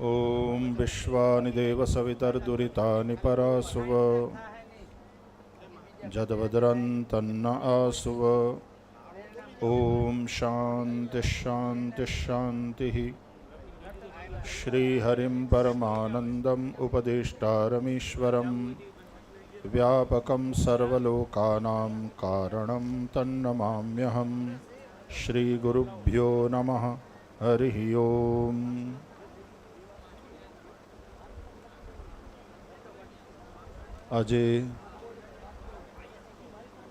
ओम विश्वानि देव सवितर्दुरितानि परासुव जदवदरन्तन्न आसुव। ओम शांति शांति शांति। श्रीहरिं परमानन्दम् उपदेष्टारमीश्वरं व्यापकं सर्वलोकानां कारणं तन्नमाम्यहम्। श्रीगुरुभ्यो नमः। हरिः ओम। આજે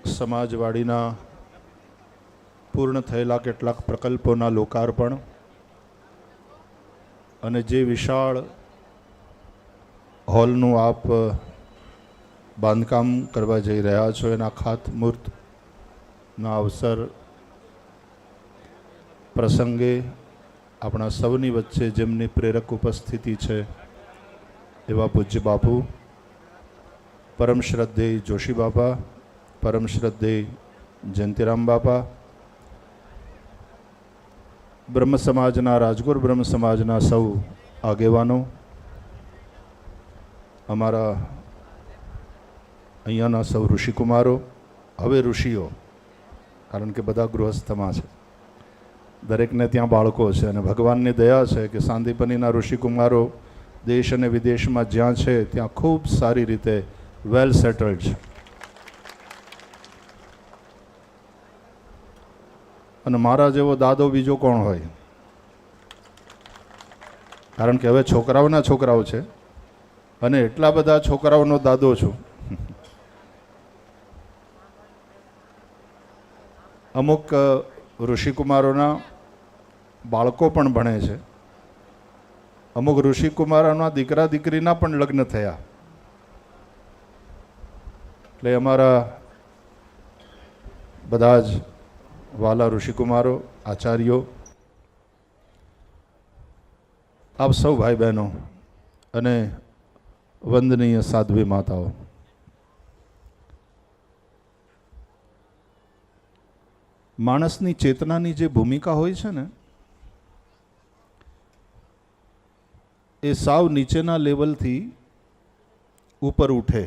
સમાજવાડીના પૂર્ણ થયેલા કેટલાક પ્રકલ્પોના લોકાર્પણ અને જે વિશાળ હોલનું આપ બાંધકામ કરવા જઈ રહ્યા છો એના ખાતમુહૂર્તના અવસર પ્રસંગે આપણા સૌની વચ્ચે જેમની પ્રેરક ઉપસ્થિતિ છે એવા પૂજ્ય બાપુ પરમ શ્રદ્ધેય જોશી બાપા, પરમ શ્રદ્ધેય જયંતિરામ બાપા, બ્રહ્મ સમાજના રાજગુરુ બ્રહ્મ સમાજના સૌ આગેવાનો, અમારા અહીંયાના સૌ ઋષિકુમારો, હવે ઋષિઓ, કારણ કે બધા ગૃહસ્થમાં છે, દરેકને ત્યાં બાળકો છે અને ભગવાનની દયા છે કે સાંદીપનીના ઋષિકુમારો દેશ અને વિદેશમાં જ્યાં છે ત્યાં ખૂબ સારી રીતે વેલ સેટલડ છે. અને મારા જેવો દાદો બીજો કોણ હોય? કારણ કે હવે છોકરાઓના છોકરાઓ છે અને એટલા બધા છોકરાઓનો દાદો છું. અમુક ઋષિકુમારોના બાળકો પણ ભણે છે, અમુક ઋષિકુમારોના દીકરા દીકરીના પણ લગ્ન થયા. એટલે અમારા બધા જ વાલા ઋષિકુમારો, આચાર્યો, આપ સૌ ભાઈ બહેનો અને વંદનીય સાધ્વી માતાઓ, માણસની ચેતનાની જે ભૂમિકા હોય છે ને એ સાવ નીચેના લેવલથી ઉપર ઉઠે.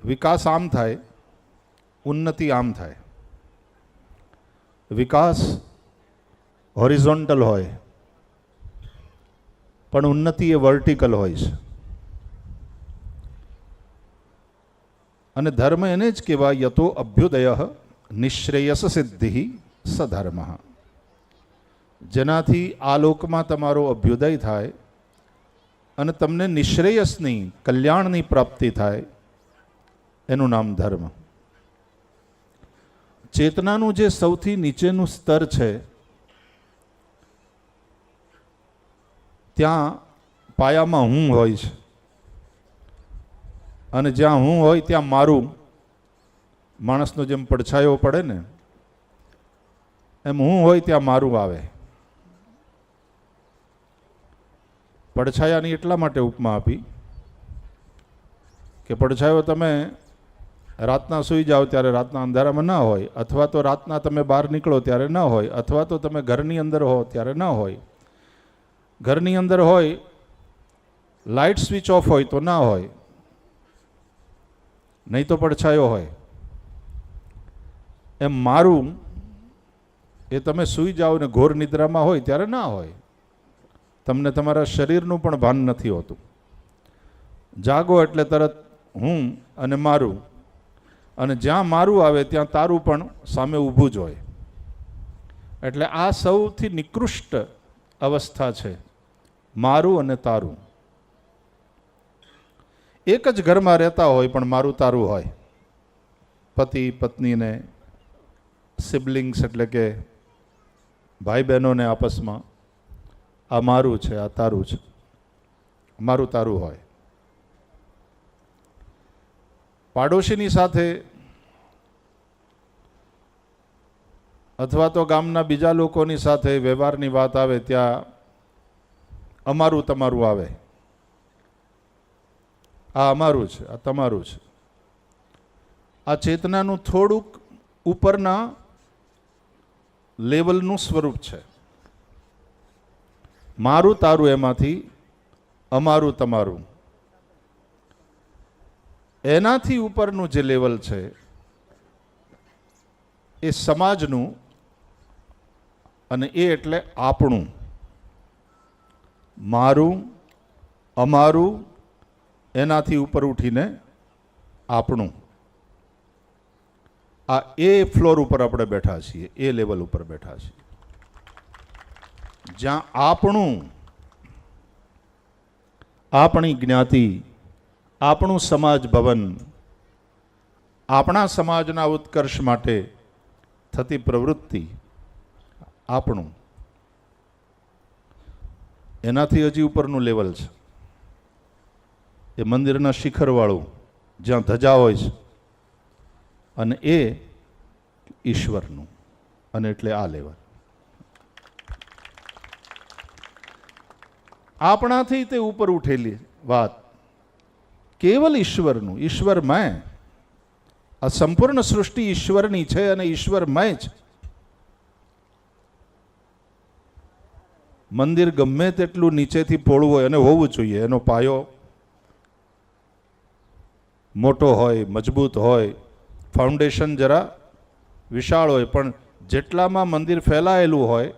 વિકાસ આમ થાય, ઉન્નતિ આમ થાય. વિકાસ હોરિઝોન્ટલ હોય પણ ઉન્નતિ એ વર્ટિકલ હોય છે. અને ધર્મ એને જ કહેવાય યતો અભ્યુદય નિશ્રેયસ સિદ્ધિ સધર્મ. જેનાથી આ લોકમાં તમારો અભ્યુદય થાય અને તમને નિશ્રેયસની, કલ્યાણની પ્રાપ્તિ થાય એનું નામ ધર્મ. ચેતનાનું જે સૌથી નીચેનું સ્તર છે ત્યાં પાયામાં હું હોય છે અને જ્યાં હું હોય ત્યાં મારું, માણસનો જેમ પડછાયો પડે ને એમ હું હોય ત્યાં મારું આવે. પડછાયાની એટલા માટે ઉપમા આપી કે પડછાયો તમે રાતના સૂઈ જાઓ ત્યારે રાતના અંધારામાં ના હોય, અથવા તો રાતના તમે બહાર નીકળો ત્યારે ના હોય, અથવા તો તમે ઘરની અંદર હો ત્યારે ના હોય. ઘરની અંદર હોય, લાઇટ સ્વિચ ઓફ હોય તો ના હોય, નહીં તો પડછાયો હોય. એમ મારું એ તમે સૂઈ જાઓ ને ઘોર નિદ્રામાં હોય ત્યારે ના હોય. તમને તમારા શરીરનું પણ ભાન નથી હોતું. જાગો એટલે તરત હું અને મારું, અને જ્યાં મારું આવે ત્યાં તારું પણ સામે ઊભું જ હોય. એટલે આ સૌથી નિકૃષ્ટ અવસ્થા છે, મારું અને તારું. એક જ ઘરમાં રહેતા હોય પણ મારું તારું હોય. પતિ પત્નીને, સિબલિંગ્સ એટલે કે ભાઈ બહેનોને આપસમાં આ મારું છે, આ તારું છે, મારું તારું હોય. પાડોશીની સાથે અથવા તો ગામના બીજા લોકોની સાથે વ્યવહારની વાત આવે ત્યાં અમારું તમારું આવે. આ અમારું છે, આ તમારું છે. આ ચેતનાનું થોડુંક ઉપરના લેવલનું સ્વરૂપ છે. મારું તારું એમાંથી અમારું તમારું, એનાથી ઉપરનું જે લેવલ છે એ સમાજનું, અને એ એટલે આપણું. મારું, અમારું, એનાથી ઉપર ઉઠીને આપણું. આ એ ફ્લોર ઉપર આપણે બેઠા છીએ, એ લેવલ ઉપર બેઠા છીએ, જ્યાં આપણું, આપણી જ્ઞાતિ, આપણું સમાજ ભવન, આપણા સમાજના ઉત્કર્ષ માટે થતી પ્રવૃત્તિ, આપણું, એનાથી હજી ઉપરનું લેવલ છે એ મંદિરના શિખરવાળું, જ્યાં ધજા હોય છે, અને એ ઈશ્વરનું. અને એટલે આ લેવલ આપણાથી તે ઉપર ઉઠેલી વાત કેવલ ઈશ્વરનું, ઈશ્વરમય. આ સંપૂર્ણ સૃષ્ટિ ઈશ્વરની છે અને ઈશ્વરમય છે. મંદિર ગમે તેટલું નીચેથી પોળવું હોય, અને હોવું જોઈએ, એનો પાયો મોટો હોય, મજબૂત હોય, ફાઉન્ડેશન જરા વિશાળ હોય, પણ જેટલામાં મંદિર ફેલાયેલું હોય,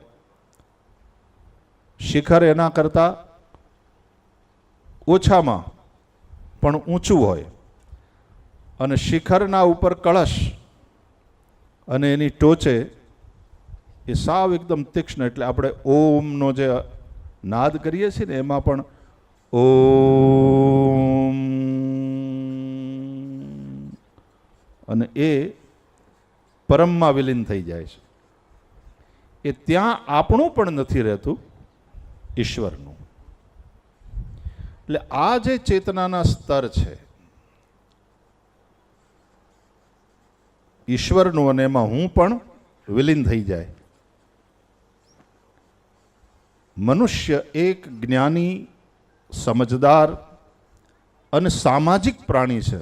શિખર એના કરતાં ઓછામાં પણ ઊંચું હોય, અને શિખરના ઉપર કળશ અને એની ટોચે એ સાવ એકદમ તીક્ષ્ણ. એટલે આપણે ઓમનો જે નાદ કરીએ છીએ ને, એમાં પણ ઓમ, અને એ પરમમાં વિલીન થઈ જાય છે. એ ત્યાં આપણું પણ નથી રહેતું, ઈશ્વરનું. એટલે આ જે ચેતનાના સ્તર છે ઈશ્વરનું, અને એમાં હું પણ વિલીન થઈ જાય. મનુષ્ય એક જ્ઞાની, સમજદાર અને સામાજિક પ્રાણી છે.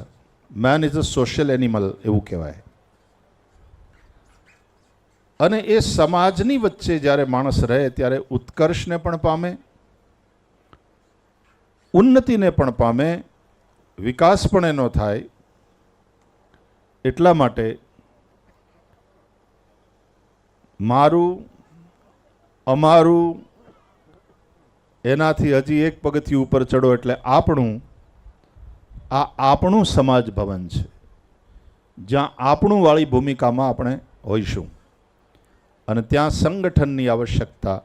Main is a social animal એવું કહેવાય. અને એ સમાજની વચ્ચે જ્યારે માણસ રહે ત્યારે ઉત્કર્ષને પણ પામે, ઉન્નતિને પણ પામે, વિકાસ પણ એનો થાય. એટલા માટે મારું, અમારું, એનાથી હજી એક પગથિયું ઉપર ચડો એટલે આપણું. આ આપણું સમાજ ભવન છે, જ્યાં આપણું વાળી ભૂમિકામાં આપણે હોઈશું. અને ત્યાં સંગઠનની આવશ્યકતા,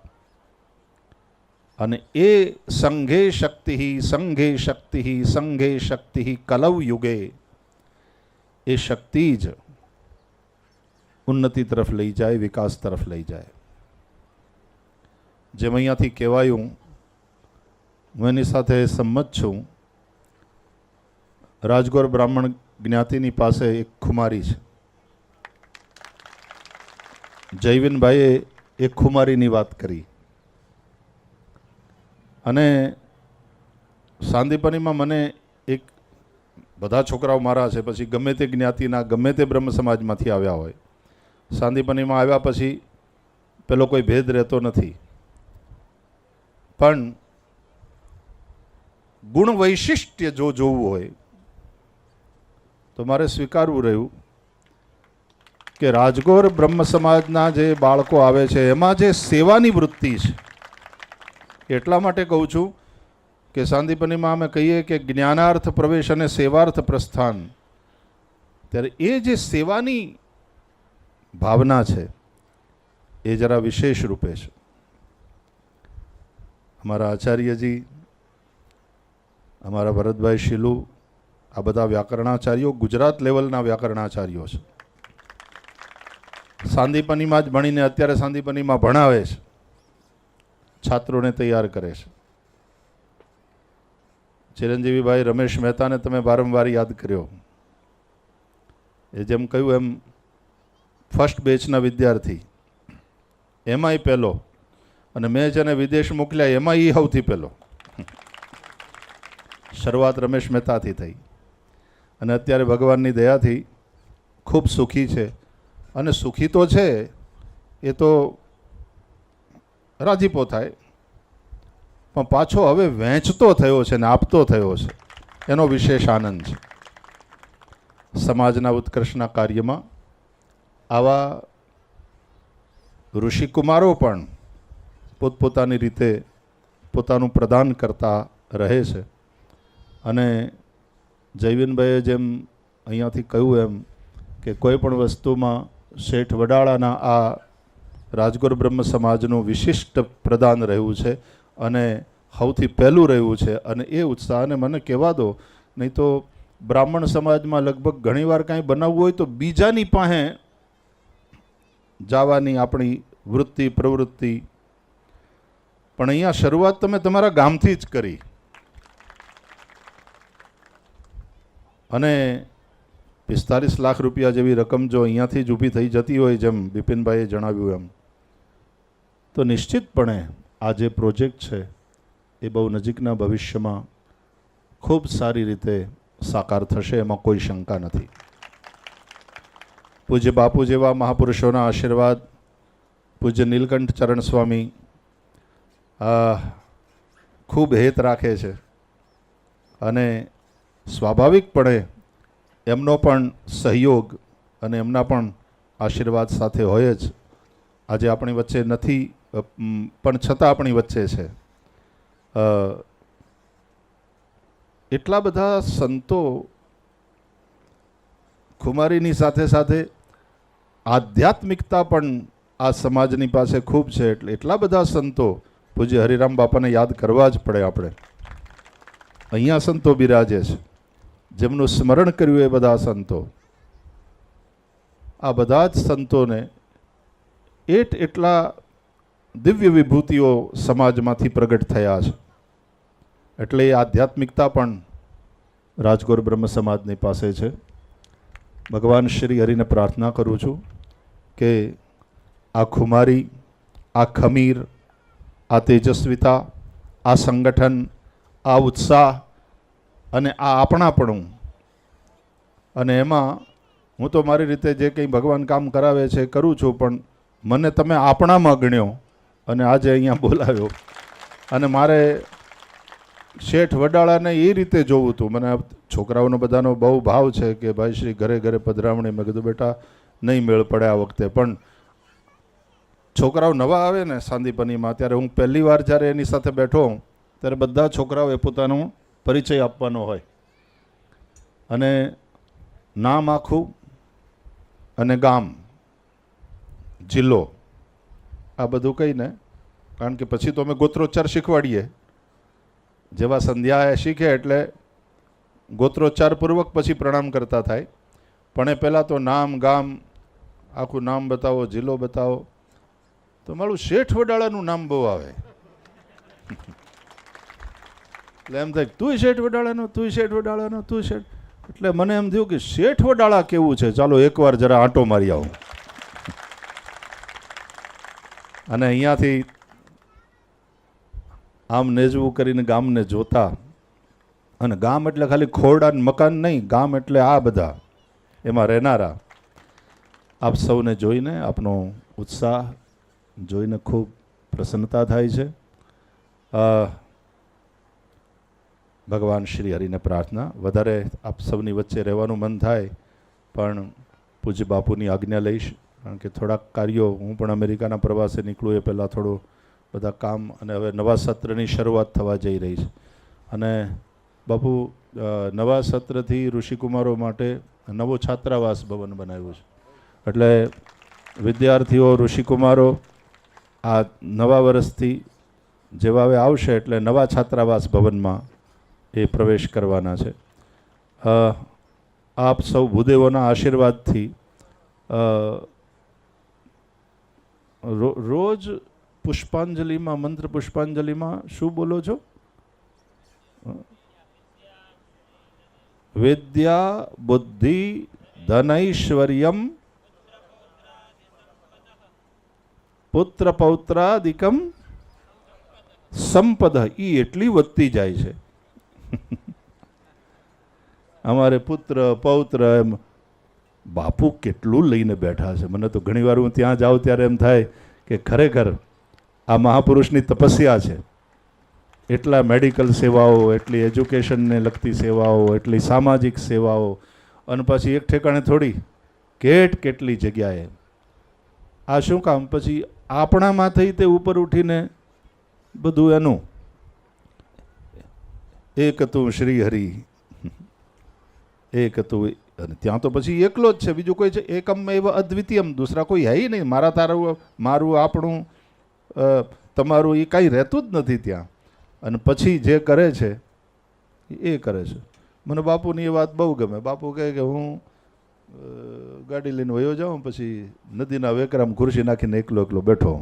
અને એ સંઘે શક્તિ, સંઘે શક્તિ, સંઘે શક્તિ, કલૌ યુગે, એ શક્તિ જ ઉન્નતિ તરફ લઈ જાય, વિકાસ તરફ લઈ જાય. જેમ અહીંયાથી કહેવાયું, હું એની સાથે સંમત છું. રાજગોર બ્રાહ્મણ જ્ઞાતિની પાસે એક ખુમારી છે. જયવીનભાઈએ એક ખુમારીની વાત કરી, અને સાંદીપનીમાં મને એક, બધા છોકરાઓ મારા છે, પછી ગમે તે જ્ઞાતિના, ગમે તે બ્રહ્મ સમાજમાંથી આવ્યા હોય, સાંદીપનીમાં આવ્યા પછી પેલો કોઈ ભેદ રહેતો નથી. પણ ગુણ વૈશિષ્ટ્ય જો જોવું હોય તો મારે સ્વીકારવું રહ્યું કે રાજગોર બ્રહ્મ સમાજના જે બાળકો આવે છે એમાં જે સેવાની વૃત્તિ છે, એટલા માટે કહું છું કે સાંદીપનીમાં અમે કહીએ કે જ્ઞાનાર્થ પ્રવેશ અને સેવાર્થ પ્રસ્થાન, ત્યારે એ જે સેવાની ભાવના છે એ જરા વિશેષ રૂપે છે. અમારા આચાર્યજી, અમારા ભરતભાઈ શીલુ, આ બધા વ્યાકરણાચાર્યો ગુજરાત લેવલના વ્યાકરણાચાર્યો છે. સાંદીપનીમાં જ ભણીને અત્યારે સાંદીપનીમાં ભણાવે છે, છાત્રોને તૈયાર કરે છે. ચિરંજીવીભાઈ રમેશ મહેતાને તમે વારંવાર યાદ કર્યો. એ જેમ કહ્યું એમ ફર્સ્ટ બેચના વિદ્યાર્થી, એમાંય પહેલો, અને મેં જેને વિદેશ મોકલ્યા એમાં એ સૌથી પહેલો. શરૂઆત રમેશ મહેતાથી થઈ, અને અત્યારે ભગવાનની દયાથી ખૂબ સુખી છે. અને સુખી તો છે, એ તો રાજીપો થાય, પણ પાછો હવે વહેંચતો થયો છે ને આપતો થયો છે, એનો વિશેષ આનંદ છે. સમાજના ઉત્કર્ષના કાર્યમાં આવા ઋષિકુમારો પણ પોતપોતાની રીતે પોતાનું પ્રદાન કરતા રહે છે. અને જયવીનભાઈએ જેમ અહીંયાથી કહ્યું એમ કે કોઈ પણ વસ્તુમાં શેઠ વડાળાના આ રાજગોર બ્રહ્મ સમાજનું વિશિષ્ટ પ્રદાન રહ્યું છે અને સૌથી પહેલું રહ્યું છે. અને એ ઉત્સાહને મને કહેવા દો, નહીં તો બ્રાહ્મણ સમાજમાં લગભગ ઘણીવાર કાંઈ બનાવવું હોય તો બીજાની પાસે જવાની આપણી વૃત્તિ પ્રવૃત્તિ, પણ અહીંયા શરૂઆત તમે તમારા ગામથી જ કરી. અને 45 લાખ રૂપિયા જેવી રકમ જો અહીંયાથી જ ઊભી થઈ જતી હોય, જેમ બિપિનભાઈએ જણાવ્યું એમ, તો નિશ્ચિતપણે આ જે પ્રોજેક્ટ છે એ બહુ નજીકના ભવિષ્યમાં ખૂબ સારી રીતે સાકાર થશે, એમાં કોઈ શંકા નથી. પૂજ્ય બાપુ જેવા મહાપુરુષોના આશીર્વાદ, પૂજ્ય નીલકંઠ ચરણ સ્વામી ખૂબ હેત રાખે છે અને સ્વાભાવિકપણે એમનો પણ સહયોગ અને એમના પણ આશીર્વાદ સાથે હોય જ. આજે આપણી વચ્ચે નથી, પણ છતાં આપણી વચ્ચે છે. એટલા બધા સંતો ખુમારીની સાથે સાથે આધ્યાત્મિકતા પણ આ સમાજની પાસે ખૂબ છે. એટલે એટલા બધા સંતો, પૂજ્ય હરિરામ બાપાને યાદ કરવા જ પડે આપણે. અહીંયા સંતો બિરાજે છે, જેમનું સ્મરણ કર્યું એ બધા સંતો. આ બધા જ સંતોને એટલા દિવ્ય વિભૂતિઓ સમાજમાંથી પ્રગટ થયા છે. એટલે એ આધ્યાત્મિકતા પણ રાજગોર બ્રહ્મ સમાજની પાસે છે. ભગવાન શ્રી હરિને પ્રાર્થના કરું છું કે આ ખુમારી, આ ખમીર, આ તેજસ્વિતા, આ સંગઠન, આ ઉત્સાહ અને આ આપણાપણું, અને એમાં હું તો મારી રીતે જે કંઈ ભગવાન કામ કરાવે છે કરું છું, પણ મને તમે આપણામાં ગણ્યો અને આજે અહીંયા બોલાવ્યો. અને મારે શેઠ વડાળાને એ રીતે જોવું હતું. મને છોકરાઓનો બધાનો બહુ ભાવ છે કે ભાઈ શ્રી ઘરે ઘરે પધરામણી. મેં કીધું બેટા નહીં મેળ પડે આ વખતે, પણ છોકરાઓ નવા આવે ને સાંદીપનીમાં, ત્યારે હું પહેલી વાર જ્યારે એની સાથે બેઠો ત્યારે બધા છોકરાઓએ પોતાનો પરિચય આપવાનો હોય અને નામ આખું અને ગામ, જિલ્લો, આ બધું કહીને, કારણ કે પછી તો અમે ગોત્રોચ્ચાર શીખવાડીએ. જેવા સંધ્યા શીખે એટલે ગોત્રોચ્ચાર પૂર્વક પછી પ્રણામ કરતા થાય. પણ એ પહેલાં તો નામ, ગામ, આખું નામ બતાવો, જિલ્લો બતાવો. તો મારું શેઠ વડાળાનું નામ બહુ આવે. એટલે એમ થાય તું શેઠ વડાળાનો, તું શેઠ વડાળાનો, તું શેઠ. એટલે મને એમ થયું કે શેઠ વડાળા કેવું છે, ચાલો એકવાર જરા આંટો મારી આવું. અને અહીંયાથી આમ નેજવું કરીને ગામને જોતા, અને ગામ એટલે ખાલી ખોરડા મકાન નહીં, ગામ એટલે આ બધા એમાં રહેનારા. આપ સૌને જોઈને, આપનો ઉત્સાહ જોઈને ખૂબ પ્રસન્નતા થાય છે. ભગવાન શ્રી હરિને પ્રાર્થના, વધારે આપ સૌની વચ્ચે રહેવાનું મન થાય પણ પૂજ્ય બાપુની આજ્ઞા લઈશ, કારણ કે થોડાક કાર્યો, હું પણ અમેરિકાના પ્રવાસે નીકળું એ પહેલાં થોડું બધા કામ, અને હવે નવા સત્રની શરૂઆત થવા જઈ રહી છે. અને બાપુ નવા સત્રથી ઋષિકુમારો માટે નવો છાત્રાવાસ ભવન બનાવ્યું છે. એટલે વિદ્યાર્થીઓ, ઋષિકુમારો આ નવા વર્ષથી જેવા હવે આવશે એટલે નવા છાત્રાવાસ ભવનમાં એ પ્રવેશ કરવાના છે. આપ સૌ ભૂદેવોના આશીર્વાદથી રોજ પુષ્પાંજલિમાં, મંત્ર પુષ્પાંજલિમાં શું બોલો છો? વિદ્યા બુદ્ધિ ધનૈશ્વર્યમ પુત્ર પૌત્રાદિકમ સંપદ. એ એટલી વધતી જાય છે. અમારે પુત્ર પૌત્ર એમ બાપુ કેટલું લઈને બેઠા છે. મને તો ઘણીવાર હું ત્યાં જાઉં ત્યારે એમ થાય કે ખરેખર આ મહાપુરુષની તપસ્યા છે. એટલા મેડિકલ સેવાઓ, એટલી એજ્યુકેશનને લગતી સેવાઓ, એટલી સામાજિક સેવાઓ, અને પછી એક ઠેકાણે થોડી કેટલી જગ્યાએ. આ શું કામ? પછી આપણામાંથી તે ઉપર ઉઠીને બધું એનું એક તું શ્રી હરિ, એક તું, અને ત્યાં તો પછી એકલો જ છે, બીજું કોઈ છે એકમ એવ અદ્વિતીયમ, દૂસરા કોઈ હે નહીં. મારા તારું, મારું, આપણું, તમારું એ કાંઈ રહેતું જ નથી ત્યાં. અને પછી જે કરે છે એ કરે છે. મને બાપુની એ વાત બહુ ગમે. બાપુ કહે કે હું ગાડી લઈને વયો જાઉં, પછી નદીના વેકરામ ખુરશી નાખીને એકલો એકલો બેઠો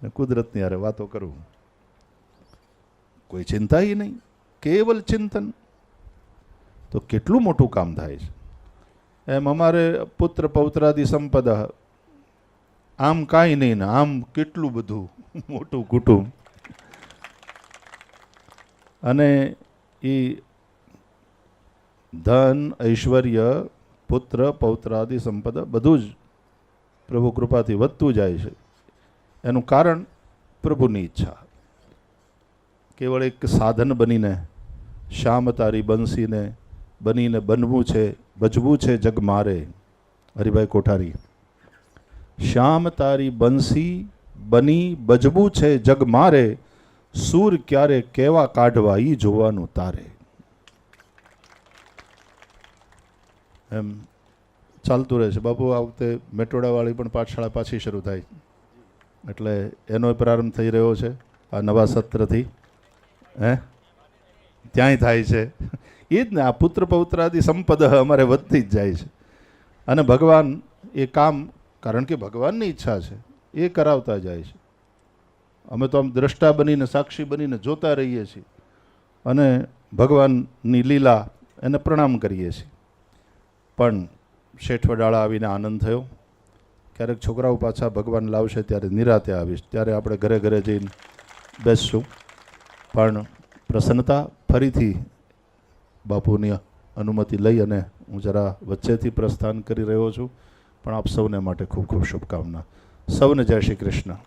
ને કુદરતની હારે વાતો કરું. કોઈ ચિંતા ય નહીં, કેવલ ચિંતન. તો કેટલું મોટું કામ થાય છે. એમ અમારે પુત્ર પૌત્રાદિ સંપદા, આમ કાંઈ નહીં ને આમ કેટલું બધું મોટું કુટુંબ. અને એ ધન, ઐશ્વર્ય, પુત્ર પૌત્રાદિ સંપદા બધું જ પ્રભુ કૃપાથી વધતું જાય છે. એનું કારણ પ્રભુની ઈચ્છા. કેવળ એક સાધન બનીને, શ્યામ તારી બંસીને બનીને બનવું છે, બજવું છે જગ મારે. હરિભાઈ કોઠારી. શ્યામ તારી બંસી બની બજવું છે જગ મારે, સૂર ક્યારે કેવા કાઢવા ઈ જોવાનું તારે. એમ ચાલતું રહે છે. બાપુ આ વખતે મેટોડાવાળી પણ પાઠશાળા પાછી શરૂ થાય, એટલે એનો પ્રારંભ થઈ રહ્યો છે આ નવા સત્રથી. ત્યાંય થાય છે એ જ ને. આ પુત્ર પૌત્રાદિ સંપદ અમારે વધતી જ જાય છે. અને ભગવાન એ કામ, કારણ કે ભગવાનની ઈચ્છા છે, એ કરાવતા જાય છે. અમે તો આમ દ્રષ્ટા બનીને, સાક્ષી બનીને જોતા રહીએ છીએ અને ભગવાનની લીલા એને પ્રણામ કરીએ છીએ. પણ શેઠ વડાળા આવીને આનંદ થયો. ક્યારેક છોકરાઓ પાછા ભગવાન લાવશે ત્યારે નિરાતે આવીશ, ત્યારે આપણે ઘરે ઘરે જઈને બેસશું. પણ પ્રસન્નતા ફરીથી બાપુની અનુમતિ લઈ અને હું જરા વચ્ચેથી પ્રસ્થાન કરી રહ્યો છું. પણ આપ સૌને માટે ખૂબ ખૂબ શુભકામના. સૌને જય શ્રી કૃષ્ણ.